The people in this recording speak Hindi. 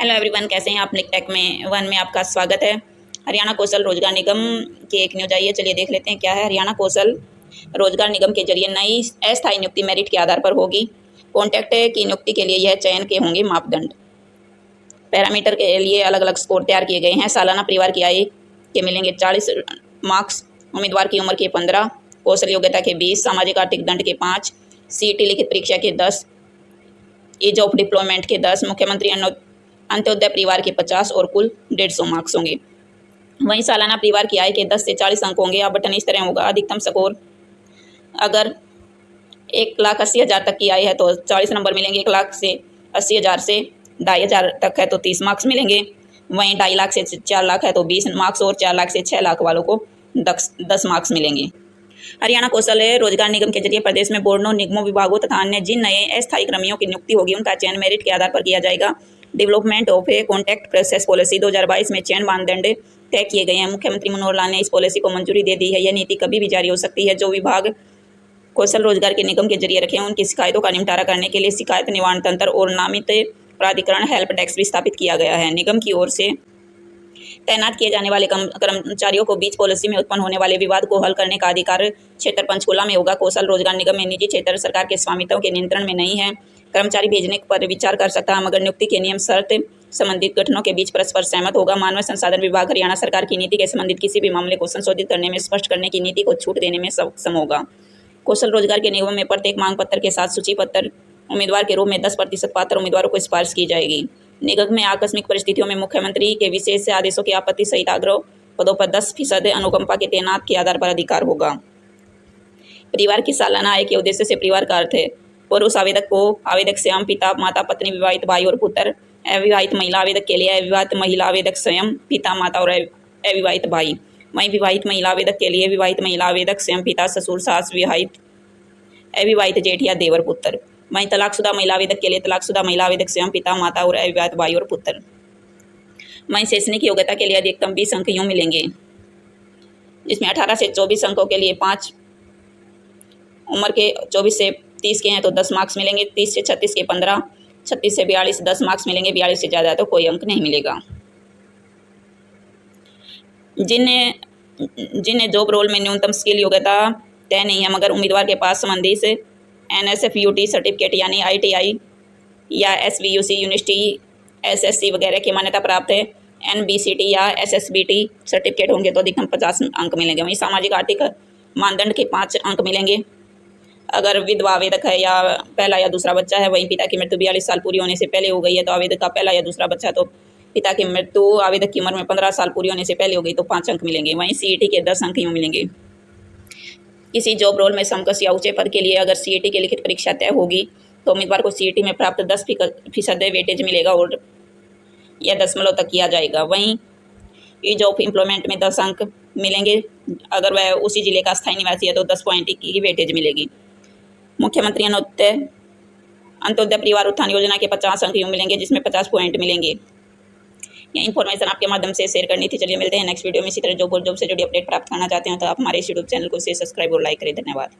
हेलो एवरीवन, कैसे हैं आप। टेक में वन में आपका स्वागत है। हरियाणा कौशल रोजगार निगम की एक न्यूज आई है, चलिए देख लेते हैं क्या है। हरियाणा कौशल रोजगार निगम के जरिए नई अस्थायी नियुक्ति मेरिट के आधार पर होगी। कॉन्ट्रैक्ट की नियुक्ति के लिए यह चयन के होंगे मापदंड। पैरामीटर के लिए अलग अलग स्कोर तैयार किए गए हैं। सालाना परिवार की आय के मिलेंगे 40 मार्क्स, उम्मीदवार की उम्र के 15, कौशल योग्यता के 20, सामाजिक आर्थिक दंड के 5, सीईटी लिखित परीक्षा के 10, ईज ऑफ डिप्लॉयमेंट के 10, मुख्यमंत्री अंत्योदय परिवार के 50 और कुल 150 मार्क्स होंगे। वहीं सालाना परिवार की आय के 10 से 40 अंक होंगे। अब बटन इस तरह होगा। अधिकतम स्कोर अगर 1,80,000 तक की आय है तो 40 नंबर मिलेंगे। 1,80,000 से 2,500 तक है तो 30 मार्क्स मिलेंगे। वहीं 2.5 लाख से 4 लाख है तो 20 मार्क्स और 4 लाख से 6 लाख वालों को 10 मार्क्स मिलेंगे। हरियाणा कौशल रोजगार निगम के जरिए प्रदेश में बोर्डों, निगमों, विभागों तथा अन्य जिन नए अस्थायी कर्मियों की नियुक्ति होगी उनका चयन मेरिट के आधार पर किया जाएगा। Development of a contract process policy 2022 में चयन मानदंड तय किए गए हैं। मुख्यमंत्री मनोहर लाल ने इस पॉलिसी को मंजूरी दे दी है। यह नीति कभी भी जारी हो सकती है। जो विभाग कौशल रोजगार के निगम के जरिए रखे हैं उनकी शिकायतों का निपटारा करने के लिए शिकायत निवारण तंत्र और नामित प्राधिकरण हेल्प डेस्क भी स्थापित किया गया है। निगम की ओर से तैनात किए जाने वाले कर्मचारियों को बीच पॉलिसी में उत्पन्न होने वाले विवाद को हल करने का अधिकार क्षेत्र पंचकुला में होगा। कौशल रोजगार निगम में निजी क्षेत्र सरकार के स्वामित्व के नियंत्रण में नहीं है। कर्मचारी भेजने पर विचार कर सकता है मगर नियुक्ति के नियम शर्त संबंधित गठनों के बीच परस्पर सहमत होगा। मानव संसाधन विभाग हरियाणा सरकार की नीति के संबंधित किसी भी मामले को संशोधित करने में, स्पष्ट करने की नीति को छूट देने में सक्षम होगा। कौशल रोजगार के निगम में प्रत्येक मांग पत्र के साथ सूची पत्र उम्मीदवार के रूप में 10% पात्र उम्मीदवारों को सिफारिश की जाएगी। निगम में आकस्मिक परिस्थितियों में मुख्यमंत्री के विशेष आदेशों की आपत्ति सहित आग्रह पदों पर 10% अनुकंपा के तैनात के आधार पर अधिकार होगा। परिवार की सालाना आय के उद्देश्य से परिवार का अर्थ है पुरुष आवेदक को आवेदक स्वयं, पिता, माता, पत्नी, विवाहित भाई और पुत्र। अविवाहित महिला आवेदक के लिए अविवाहित महिला आवेदक स्वयं, पिता, माता और अविवाहित भाई। वहीं विवाहित महिला आवेदक के लिए विवाहित महिला आवेदक स्वयं, पिता, ससुर, सास, विवाहित अविवाहित जेठ या देवर, पुत्र। वहीं तलाकशुदा महिला आवेदक के लिए तलाकशुदा महिला आवेदक स्वयं, पिता, माता और अविवाहित भाई और पुत्र। वहीं शैक्षणिक योग्यता के लिए अधिकतम 20 अंक यूँ मिलेंगे, जिसमें 18 से 24 अंकों के लिए 5, उम्र के 24 से 30 के हैं तो 10 मार्क्स मिलेंगे। 30 से 36 के 15, 36 से 42 10 मार्क्स मिलेंगे। 42 से ज़्यादा तो कोई अंक नहीं मिलेगा। जिन्हें जॉब रोल में न्यूनतम स्किल योग्यता तय नहीं है मगर उम्मीदवार के पास संबंधित NSFUT सर्टिफिकेट यानी ITI या SVUC यूनिवर्सिटी SSC वगैरह की मान्यता प्राप्त है, NBCT या SSBT सर्टिफिकेट होंगे तो अधिकतम 50 अंक मिलेंगे। वहीं सामाजिक आर्थिक मानदंड के 5 अंक मिलेंगे अगर विधवा आवेदक है या पहला या दूसरा बच्चा है। वहीं पिता की मृत्यु 42 साल पूरी होने से पहले हो गई है तो आवेदक का पहला या दूसरा बच्चा, तो पिता की मृत्यु आवेदक की उम्र में 15 साल पूरी होने से पहले हो गई तो 5 अंक मिलेंगे। वहीं CET के 10 अंक यूँ मिलेंगे। किसी जॉब रोल में समकक्ष या ऊंचे पद के लिए अगर CET की लिखित परीक्षा तय होगी तो उम्मीदवार को CET में प्राप्त 10% वेटेज मिलेगा और यह 10 तक किया जाएगा। वहीं ईज ऑफ एम्प्लॉयमेंट में 10 अंक मिलेंगे। अगर वह उसी जिले का स्थायी निवासी है तो 10 पॉइंट की वेटेज मिलेगी। मुख्यमंत्री अंत्योदय परिवार उत्थान योजना के 50 अंक यूँ मिलेंगे, जिसमें 50 पॉइंट मिलेंगे। ये इन्फॉर्मेशन आपके माध्यम से शेयर करनी थी। चलिए मिलते हैं नेक्स्ट वीडियो में। इसी तरह जॉब से जुड़ी अपडेट प्राप्त करना चाहते हैं तो आप हमारे इस यूट्यूब चैनल को सब्सक्राइब और लाइक करें। धन्यवाद।